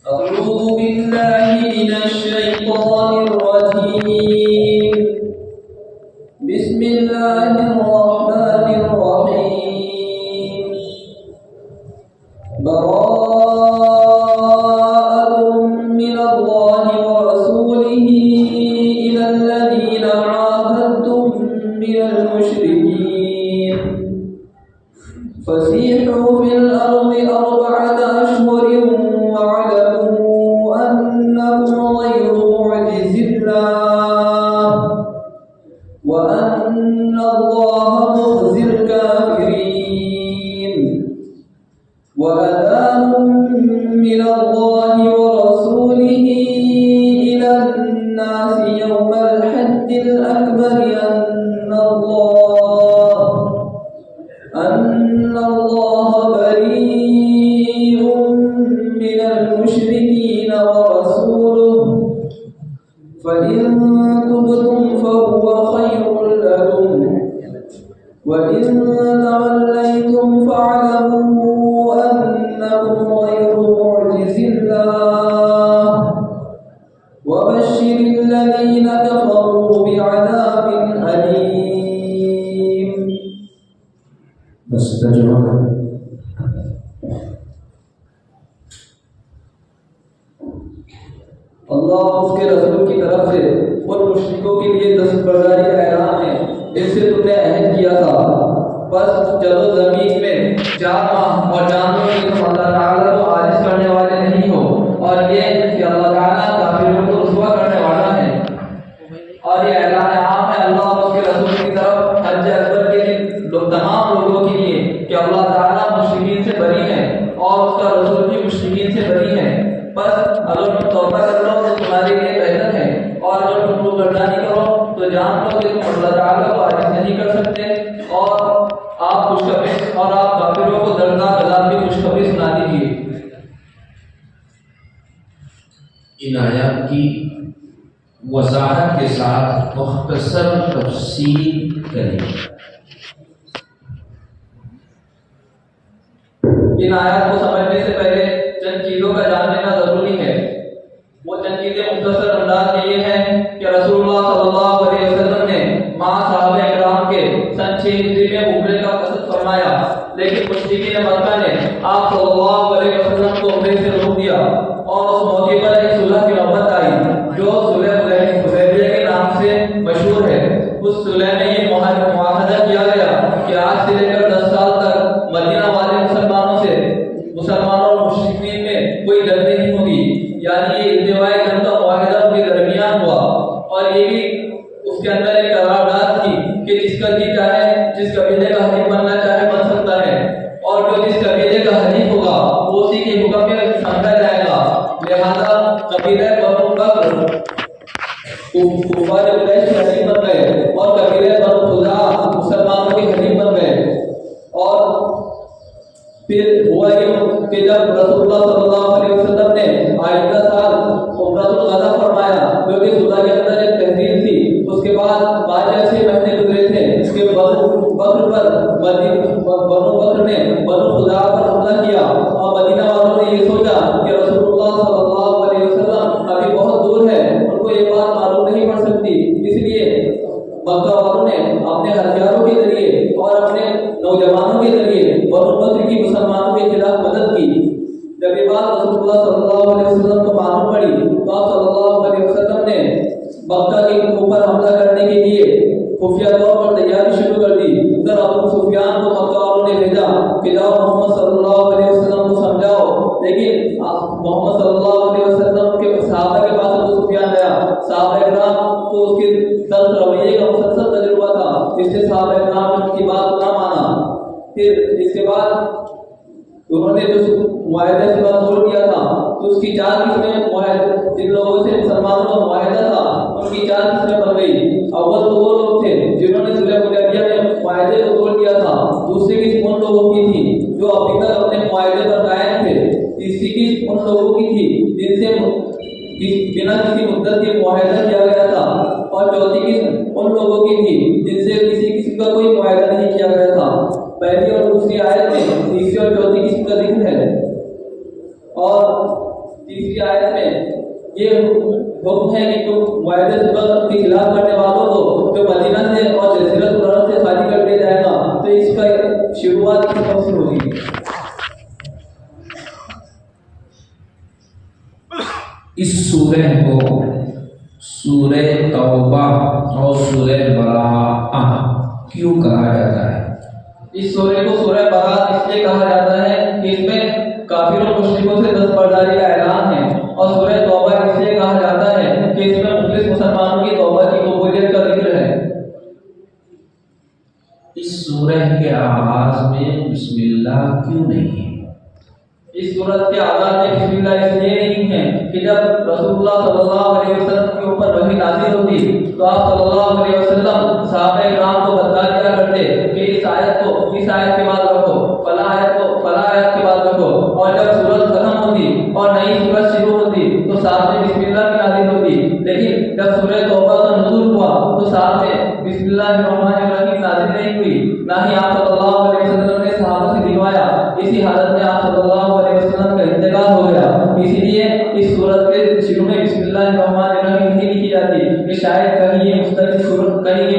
أعوذ بالله من الشيطان الرجيم. بسم الله الرحمن الرحيم. براءة من الله ورسوله إلى الذين عاهدتم من المشركين فسيحوا في الأرض 4 أشهر واعلموا أنكم غير معجز الله وأن الله مخزي الكافرين. وأذان من الله ورسوله إلى الناس يوم الحج الأكبر أن الله بريء من المشركين ورسوله فإن تبتم فهو خير لكم وإن توليتم فاعلموا أنكم غير معجز الله وبشر الذين كفروا بعذاب أليم. بس ترجمہ اللہ اور اس کے رسول کی طرف سے ان مشرکوں کے لیے دستبرداری کا اعلان ہے جس سے تم نے عہد کیا تھا. بس چلو زمین میں 4 ماہ اور جانو کہ تم اللہ تعالیٰ کو عاجز کرنے والے نہیں ہو اور یہ کہ اللہ تعالیٰ کافروں کو رسوا کرنے والا ہے. اور یہ اعلان عام ہے اللہ اور اس کے رسول کی طرف حج اکبر کے دن تمام لوگوں کے لیے کہ اللہ تعالیٰ مشرکین سے بری ہے اور اس کا رسول بھی مشرکین سے بری ہے. بس اگر تم توبہ کر لو تو تمہارے لیے بہتر ہے اور اگر تم روگردانی کرو تو جان لو کہ تم اللہ تعالیٰ کو عاجز نہیں کر سکتے اور آپ خوشخبری اور آپ کافروں کو دردناک عذاب کی خوشخبری سنا دیجیے. ان آیات کی وضاحت کے ساتھ مختصر تفصیل کریں. ان آیات کو سمجھنے سے پہلے چند چیزوں کا جان لینا ضروری ہے. وہ چند چیزیں مختصر انداز میں یہ ہیں کہ رسول اللہ صلی اللہ علیہ وسلم نے مع صحابہ کرام کے سن 6 ہجری میں عمرے کا قصد فرمایا، لیکن مشرکین مکہ نے آپ صلی اللہ علیہ وسلم کو عمرے سے روک دیا اور اس موقع پر ایک صلح کی نوبت آئی جو صلح حدیبیہ کے نام سے مشہور ہے. اس صلح میں یہ معاہدہ کیا گیا کہ آج سے لے کر 10 سال تک مدینہ والے مسلمانوں اور مشرکین میں کوئی جنگ نہیں ہوگی. یعنی یہ انتہائی جنگ کا معاہدہ ان کے درمیان ہوا اور یہ بھی اس کے اندر ایک قرارداد تھی کہ جس کا جی چاہے جس قبیلے کا حلیف بننا چاہے بن سکتا ہے اور جو جس قبیلے کا حلیف ہوگا وہ اسی کے حکم میں سمجھا جائے گا. لہذا قبیلہ بنو بکر کفار قریش کے حلیف بن گئے اور قبیلہ بنو خزاعہ مسلمانوں کے حلیف بن گئے. اور پھر ہوا یہ کہ جب رسول اللہ صلی اللہ علیہ وسلم نے آئندہ سال عمرۃ القضا فرمایا جو کہ صلح کے اندر ایک تحریر تھی، اس کے بعد 5 مہینے گزرے تھے کہ بنو بکر نے بنو خزاعہ پر حملہ کیا اور مدینہ والوں نے یہ سوچا کہ رسول اللہ صلی اللہ علیہ وسلم ابھی بہت دور ہے، ان کو یہ بات معلوم نہیں پڑ سکتی. اس لیے مکہ والوں نے اپنے ہتھیاروں کے ذریعے اور اپنے نوجوانوں کے ذریعے بنو بکر کی مسلمانوں کے خلاف مدد کی. جب یہ بات رسول اللہ صلی اللہ علیہ وسلم کو معلوم پڑی تو آپ صلی اللہ علیہ وسلم نے مکہ کے اوپر حملہ کرنے کے لیے خفیہ طور پر تیاری شروع کر دی. ادھر ابو سفیان کو مکہ والوں نے بھیجا کہ جاؤ محمد صلی اللہ علیہ وسلم کو سمجھاؤ، لیکن محمد صلی اللہ علیہ وسلم کے صحابہ کے پاس ابو سفیان گیا. صحابہ کرام کو اس کے سخت رویے کا مسلسل تجربہ تھا، اس سے صحابہ کرام نے ان کی بات نہ مانا. پھر اس کے بعد انہوں نے جو معاہدے سے توڑ کیا تھا تو اس کی 4 قسمیں جن لوگوں سے مسلمانوں کا معاہدہ تھا ان کی 4 قسمیں بن گئی. اول تو وہ لوگ تھے جنہوں نے صلح حدیبیہ میں معاہدے کو توڑ دیا تھا. دوسری قسم ان لوگوں کی تھی جو ابھی تک اپنے معاہدے پر قائم تھے. تیسری قسم ان لوگوں کی تھی جن سے بنا کسی مدت کے معاہدہ کیا گیا تھا. اور چوتھی قسم ان لوگوں کی تھی جن سے کسی قسم کا کوئی معاہدہ نہیں کیا گیا تھا. پہلی اور दूसरी आयत में तीसरी और चौथी किस्म का जिक्र है। और तीसरी आयत में ये हुक्म है कि जो मुआहदे सुबह के खिलाफ करने वालों को जो मदीना से और जज़ीरतुल अरब से खाली कर दिया जाएगा, तो इसका शुरुआत किस वक्त से होगी? इस सूरह को सूरह तौबा और सूरह बराअह क्यों कहा जाता है? इस सूरह को सूरह बराअह इसलिए कहा जाता है कि इसमें काफिरों और मुश्रिकों से दस्तबरदारी का ऐलान है, और सूरह तौबा इसलिए कहा जाता है कि इसमें मुखलिस मुसलमानों की तौबा की कबूलियत का जिक्र है। इस सूरह के आगाज में बिस्मिल्लाह क्यों नहीं है? इस सूरत के आगाज में बिस्मिल्लाह इसलिए नहीं है कि जब रसूलुल्लाह सल्लल्लाहु अलैहि वसल्लम के ऊपर वही नाज़िल होती तो आप सल्लल्लाहु अलैहि वसल्लम सहाबा इकराम को बता दिया करते कि इस आयत के बाद रखो, फला आयत के बाद रखो। और जब सूरत खत्म होती और नई सूरत शुरू होती तो साथ में बिस्मिल्लाह की नाज़िल होती, लेकिन जब सूरह तौबा का नुज़ूल हुआ तो साथ में बिस्मिल्लाहिर्रहमानिर्रहीम नाज़िल नहीं हुई, ना ही आप सल्लल्लाहु अलैहि वसल्लम ने सहाबा से दिलवाया। इसी हालत में आप सल्लल्लाहु अलैहि वसल्लम का इंतकाल हो गया। इसीलिए इस सूरत के शुरू में बिस्मिल्लाहिर्रहमानिर्रहीम नहीं लिखी जाती कि शायद कहीं ये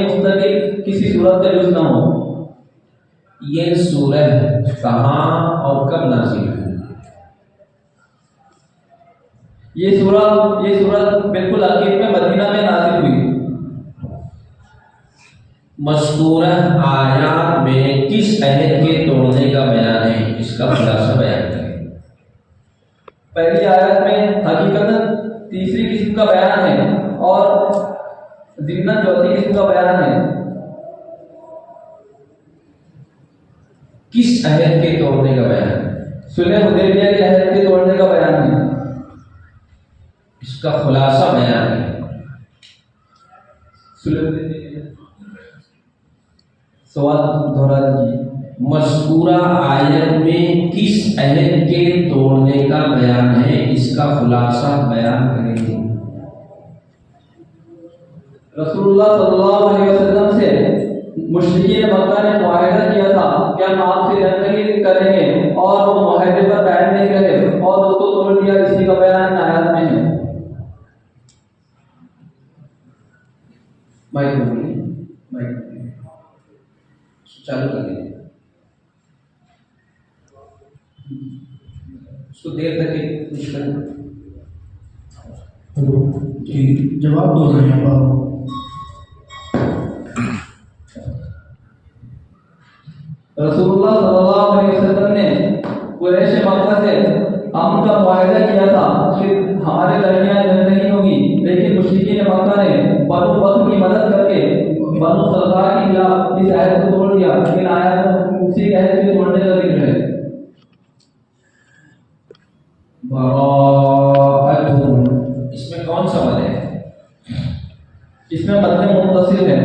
मुस्तकिल किसी सूरत का जुज़ न हो। ये सूरह कहाँ और कब नाज़िल हुई? ये सूरत बिल्कुल आखिर में मदीना में नाज़िल हुई। मज़कूरा आयात में किस अहद के तोड़ने का बयान है? इसका खुलासा बयान करें। पहली आयत में हकीकतन तीसरी किस्म का बयान है और ज़िम्नन चौथी किस्म का बयान है। किस अहद के तोड़ने का बयान है? सुलह हुदैबिया के अहद के तोड़ने का बयान है। इसका खुलासा बयान है। सवाल दोहरा दीजिए। मज़कूरा आयत में किस अहद के तोड़ने का बयान है? इसका खुलासा बयान करेंगे। रसूलुल्लाह सल्लल्लाहु अलैहि वसल्लम से मुश्रिकीन मक्का ने मुआहिदा किया था कि हम आपसे जंग नहीं करेंगे, और वो मुआहिदे पर कायम नहीं रहे और उसको तोड़ दिया। इसी का बयान आयत में है। माइक चालू कर दीजिए, उसको देर तक कुछ करें। जी जवाब दो रहे हैं। रसूलुल्लाह सल्लल्लाहु अलैहि वसल्लम ने कुरैश मक्का से अमन का मुआहिदा किया था कि हमारे दरमियान जंग नहीं होगी, लेकिन मुश्रिकीन मक्का ने बनु बकर की मदद करके बनु सलका के खिलाफ इस आयत को तोड़ दिया। लेकिन आयत में उसी आयत को तोड़ने का जिक्र है। इसमें कौन सा मद है? इसमें मद मुंतसिल है।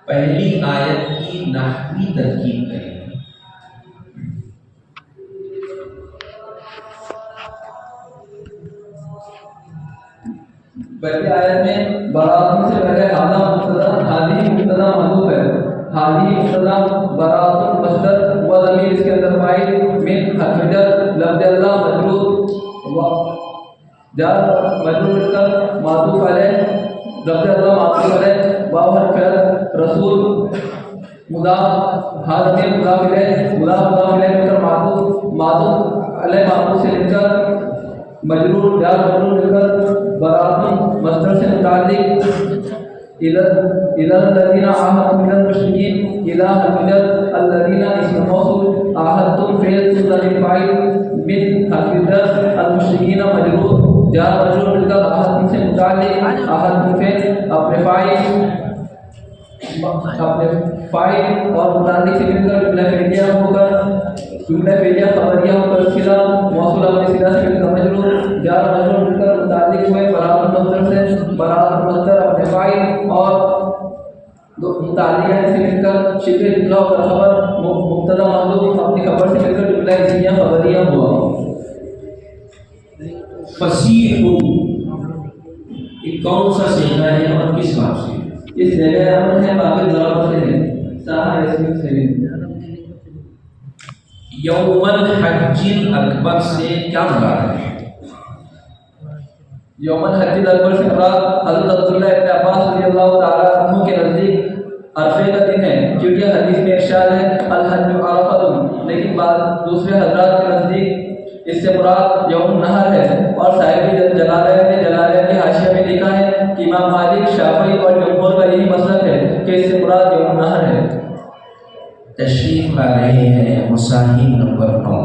पहली आयत की नहवी तरकीब करें। पहली आयत में बराअतुन से पहले हादी मुब्तदा महदूफ है। हादी मुब्तदा बराअतुन मस्दर व ज़मीर इसके अंदर फाइल मिन हजर लफ्ज़ अल्लाह मजरूर व जार मजरूर का मातूफ अलैह लफ्ज़ अल्लाह मातूफ अलैह वाव हरफ रसूल मुदाफ हादी मुदाफ अलैह का मातूफ अलैह मातूफ से लेकर मजरूर जार मजरूर लेकर बराअतुन मस्दर से मुताल्लिक इलल्लज़ीना आहदतुम मिनल मुश्रिकीन इला हजर अल्लज़ीना इसम मौसूल आहदतुम फ़िल मुतल्लिक़ फ़ाइल मिन हजर अल मुश्रिकीन मजरूर जार मजरूर लेकर आहदतुम से मुताल्लिक आहदतुम फ़िल अपने फ़ाइल और मुताल्लिक से मिलकर जुमला फ़िलिया होकर जुमला फ़िलिया खबरिया होकर सिला मौसूल अपने सिला से मिलकर मजरूर जार मजरूर मिलकर मुताल्लिक हुए बराअतुन मस्दर अपने फ़ाइल और मुताल्लिका से मिलकर शिब्ह जुमला और खबर मुब्तदा महदूफ अपनी खबर से मिलकर जुमला इसमिया खबरिया हुआ। फसीह ये कौन सा सीखा है और किस बात से? इस जगह अमन है बाकी ज़राब से है। साहा इसमें सही यौमल हज्जिल अकबर से क्या मुराद है? यौमन हज्जिल अकबर से मुराद हज़रत अब्दुल्लाह इब्न अब्बास रज़ियल्लाहु ताला अन्हु के नज़दीक अरफे का दिन है, क्योंकि हदीस में इरशाद है अल हज्जु अरफतुन, लेकिन बाद दूसरे हजरात के नज़दीक इससे मुराद यौम नहर है। और साहिब जलालैन ने जलालैन के हाशिया में लिखा है कि इमाम मालिक, शाफी और जमहूर का यही मसलक है कि इससे मुराद यौम नहर है। तशरीफ ला रहे हैं मुसाहिब नंबर 9।